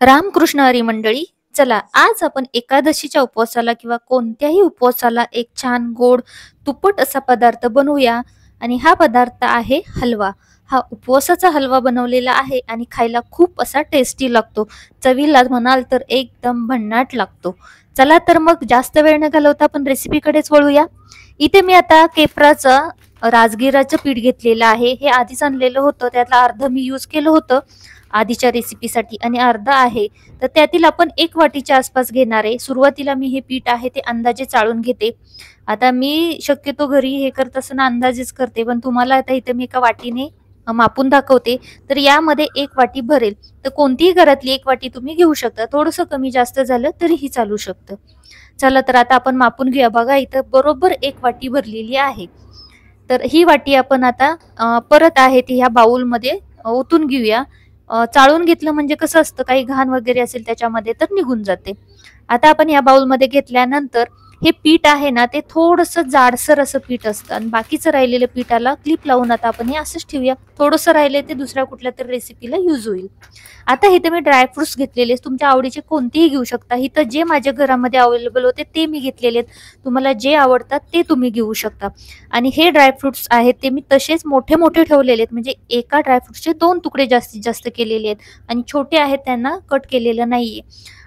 रामकृष्ण हरी मंडळी. चला, आज आपण एकादशीच्या उपवासाला किंवा कोणत्याही उपवासाला एक छान गोड तुपट असा पदार्थ बनवूया. आणि हा पदार्थ आहे हलवा. हा उपवासाचा हलवा बनवलेला आहे आणि खायला खूप असा टेस्टी लागतो. चवीला म्हणाल तर एकदम भन्नाट लागतो. चला तर मग जास्त वेळ न घालवता आपण रेसिपीकडेच वळूया. इथे मी आता केपराचं राजगिराचं पीठ घेतलेलं आहे. हे आधीच आणलेलं होतं, त्यातलं अर्ध मी यूज केलं होतं आधीच्या रेसिपीसाठी आणि अर्ध आहे. तर त्यातील आपण 1 वाटीच्या आसपास घेणार आहे. सुरुवातीला मी हे पीठ आहे ते अंदाजे चाळून घेते. आता मी शक्यतो घरी हे करत असताना अंदाजेच करते, पण तुम्हाला आता इथे मी एका वाटीने मापून दाखवते. तर यामध्ये 1 वाटी भरेल. तर कोणतीही घरातली 1 वाटी तुम्ही घेऊ शकता. थोडंसं कमी जास्त झालं तरीही चालू शकतं. चला तर आता आपण मापून घेऊया. बघा इथं बरोबर 1 वाटी भरलेली आहे. तर ही वाटी आपण आता परत आहे ती ह्या बाउलमध्ये ओतून घेऊया. चाळून घेतलं म्हणजे कसं असतं, काही घाण वगैरे असेल त्याच्यामध्ये तर निघून जाते. आता आपण या बाउलमध्ये घेतल्यानंतर हे पीठ आहे ना, ते थोडंसं जाडसर असं पीठ असतं आणि बाकीचं राहिलेलं पीठाला क्लिप लावून आता आपण हे असंच ठेवूया. थोडंसं राहिले ते दुसऱ्या कुठल्या तरी रेसिपीला यूज होईल. आता इथे मी ड्रायफ्रुट्स घेतलेले, तुमच्या आवडीचे कोणतेही घेऊ शकता. इथं जे माझ्या घरामध्ये अवेलेबल होते ते मी घेतलेले आहेत. तुम्हाला जे आवडतात ते तुम्ही घेऊ शकता. आणि हे ड्रायफ्रुट्स आहेत ते मी तसेच मोठे मोठे ठेवलेले आहेत, म्हणजे एका ड्रायफ्रुट्सचे 2 तुकडे जास्तीत जास्त केलेले आहेत आणि छोटे आहेत त्यांना कट केलेलं नाहीये.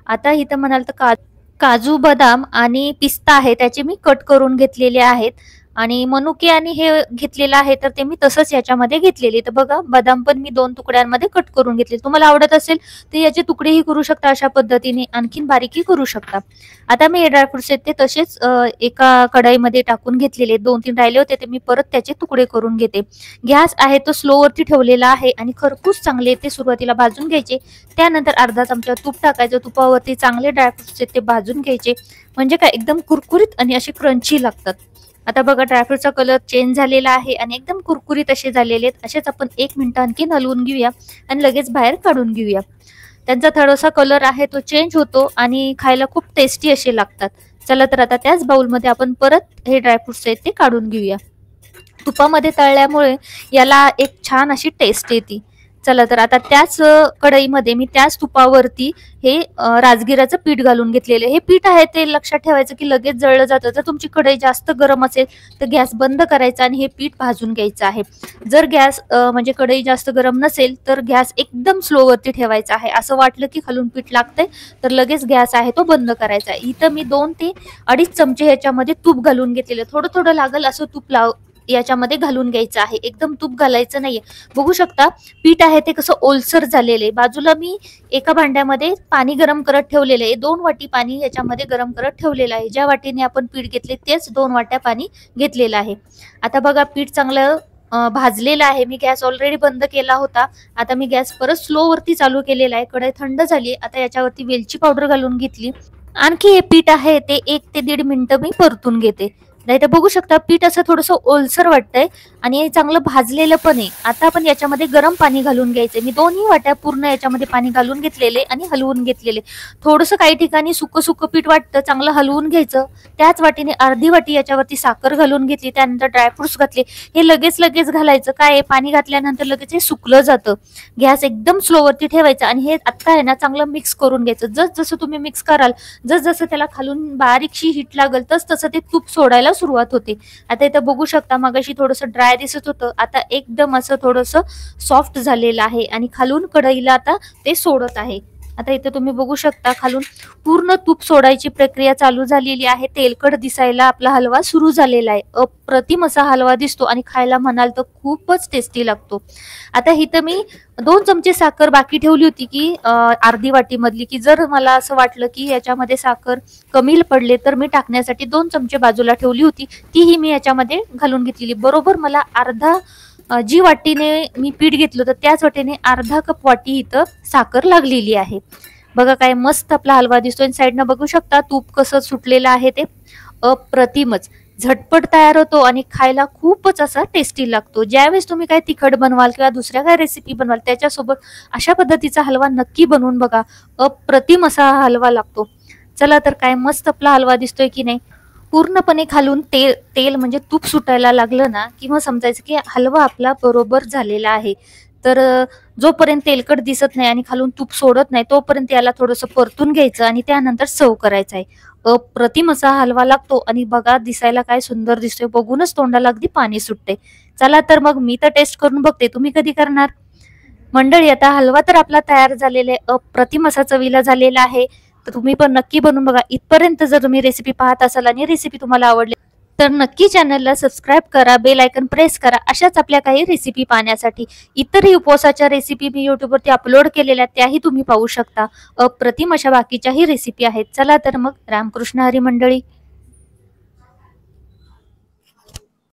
आता इथं म्हणाल तर काजू, बदाम आणि पिस्ता आहे त्याचे मी कट करून घेतलेले आहेत. आणि मनुके आणि हे घेतलेलं आहे तर ते मी तसंच याच्यामध्ये घेतलेले. तर बघा, बदाम पण मी 2 तुकड्यांमध्ये कट करून घेतले. तुम्हाला आवडत असेल तर याचे तुकडेही करू शकता, अशा पद्धतीने आणखीन बारीकही करू शकता. आता मी हे ड्रायफ्रुट्स आहेत ते तसेच एका कढाईमध्ये टाकून घेतलेले. 2-3 राहिले होते ते मी परत त्याचे तुकडे करून घेते. गॅस आहे तो स्लो वरती ठेवलेला आहे आणि खरपूस चांगले ते सुरुवातीला भाजून घ्यायचे. त्यानंतर अर्धा चमचा तूप टाकायचं. तुपावरती चांगले ड्रायफ्रुट्स आहेत ते भाजून घ्यायचे, म्हणजे काय एकदम कुरकुरीत आणि असे क्रंची लागतात. आता बघा, ड्रायफ्रुटचा कलर चेंज झालेला आहे आणि एकदम कुरकुरीत असे झालेले आहेत. असेच आपण 1 मिनिट आणखीन हलवून घेऊया आणि लगेच बाहेर काढून घेऊया. त्यांचा थोडासा कलर आहे तो चेंज होतो आणि खायला खूप टेस्टी असे लागतात. चला तर आता त्याच बाउलमध्ये आपण परत हे ड्रायफ्रुट्स आहेत ते काढून घेऊया. तुपामध्ये तळल्यामुळे याला एक छान अशी टेस्ट येते. चला तर आता त्याच कढईमध्ये मी त्याच तुपावरती हे राजगिराचं पीठ घालून घेतलेले. हे पीठ आहे ते लक्षात ठेवायचं की लगेच जळलं जातं. जर तुमची कढई जास्त गरम असेल तर गॅस बंद करायचा आणि हे पीठ भाजून घ्यायचं आहे. जर गॅस म्हणजे कढई जास्त गरम नसेल तर गॅस एकदम स्लोवरती ठेवायचा आहे. असं वाटलं की खालून पीठ लागतंय तर लगेच गॅस आहे तो बंद करायचा आहे. इथं मी 2 ते 2.5 चमचे ह्याच्यामध्ये तूप घालून घेतलेलं. थोडं थोडं लागल असं तूप याच्यामध्ये घालून घ्यायचं आहे. एकदम तूप घालायचं नाहीये. बघू शकता पीठ आहे ते कसं ओलसर झालेलं आहे. बाजूला मी एका भांड्यामध्ये पाणी गरम करत ठेवलेलं आहे. 2 वाटी पाणी याच्यामध्ये गरम करत ठेवलेलं आहे. ज्या वाटीने आपण पीठ घेतले तेच 2 वाट्या पाणी घेतलेलं आहे. आता बघा, पीठ चांगलं भाजलेलं आहे. मी गॅस ऑलरेडी बंद केला होता. आता मी गॅस परत स्लो वरती चालू केलेला आहे. कढई थंड झाली. आता याच्यावरती वेलची पावडर घालून घेतली. आणखी हे पीठ आहे ते 1 ते 1.5 मिनिटं मी परतून घेते. नाही तर बघू शकता पीठ असं थोडंसं ओलसर वाटतंय आणि चांगलं भाजलेलं पण आहे. आता आपण याच्यामध्ये गरम पाणी घालून घ्यायचे. मी 2ही वाट्या पूर्ण याच्यामध्ये पाणी घालून घेतलेले आणि हलवून घेतलेले. थोडंसं काही ठिकाणी सुकं सुकं पीठ वाटतं, चांगलं हलवून घ्यायचं. त्याच वाटीने अर्धी वाटी याच्यावरती साखर घालून घेतली. त्यानंतर ड्रायफ्रुट्स घातले. हे लगेच लगेच घालायचं. काय पाणी घातल्यानंतर लगेच हे सुकलं जातं. गॅस एकदम स्लोवरती ठेवायचा आणि हे आता आहे ना चांगलं मिक्स करून घ्यायचं. जसं तुम्ही मिक्स कराल, जसं त्याला खालून बारीकशी हीट लागल तसं ते तूप सोडायला सुरुवात होते. आता इथं बघू शकता मगाशी थोडंसं ड्राय दिसत होतं, आता एकदम असं थोडंसं सॉफ्ट झालेलं आहे आणि खालून कढईला आता ते सोडत आहे. आता इथे तुम्ही बघू शकता खालून पूर्ण तूप सोडायची प्रक्रिया चालू झालेली आहे. तेलकट दिसायला आपला हलवा सुरू झालेला आहे. अप्रतिम असा हलवा दिसतो आणि खायला म्हणाल तर खूपच टेस्टी लागतो. आता इथं मी 2 चमचे साखर बाकी ठेवली होती की अर्धी वाटी मधली, की जर मला असं वाटलं की याच्यामध्ये साखर कमी पडले तर मी टाकण्यासाठी 2 चमचे बाजूला ठेवली होती. तीही मी याच्यामध्ये घालून घेतलेली. बरोबर मला जी वाटीने मी पीठ घेतलं होतं त्याच वाटीने अर्धा कप वाटी इथं साखर लागलेली आहे. बघा काय मस्त आपला हलवा दिसतोय. साईडनं बघू शकता तूप कसं सुटलेलं आहे ते अप्रतिमच झटपट तयार होतो आणि खायला खूपच असा टेस्टी लागतो. ज्यावेळेस तुम्ही काय तिखट बनवाल किंवा दुसऱ्या काय रेसिपी बनवाल त्याच्यासोबत अशा पद्धतीचा हलवा नक्की बनवून बघा. अप्रतिम असा हलवा लागतो. चला तर काय मस्त आपला हलवा दिसतोय की नाही. पूर्णपणे खालून तेल म्हणजे तूप सुटायला लागलं ना की मग समजायचं की हलवा आपला बरोबर झालेला आहे. तर जोपर्यंत तेलकट दिसत नाही आणि खालून तूप सोडत नाही तोपर्यंत याला थोडंसं परतून घ्यायचं आणि त्यानंतर सर्व करायचं आहे. अप्रतिम असा हलवा लागतो आणि बघा दिसायला काय सुंदर दिसतोय, बघूनच तोंडाला अगदी पाणी सुटते. चला तर मग मी तर टेस्ट करून बघते, तुम्ही कधी करणार? मंडळी, आता हलवा तर आपला तयार झालेला आहे, अप्रतिम असा चवीला झालेला आहे. तर तुम्ही पण नक्की बनवून बघा. इथपर्यंत जर तुम्ही रेसिपी पाहत असाल आणि रेसिपी तुम्हाला आवडली तर नक्की चॅनलला सबस्क्राईब करा, बेल आयकन प्रेस करा अशाच आपल्या काही रेसिपी पाहण्यासाठी. इतरही उपवासाच्या रेसिपी मी युट्यूबवरती अपलोड केलेल्या त्याही तुम्ही पाहू शकता. अप्रतिम अशा बाकीच्याही रेसिपी आहेत. चला तर मग रामकृष्ण हरी मंडळी.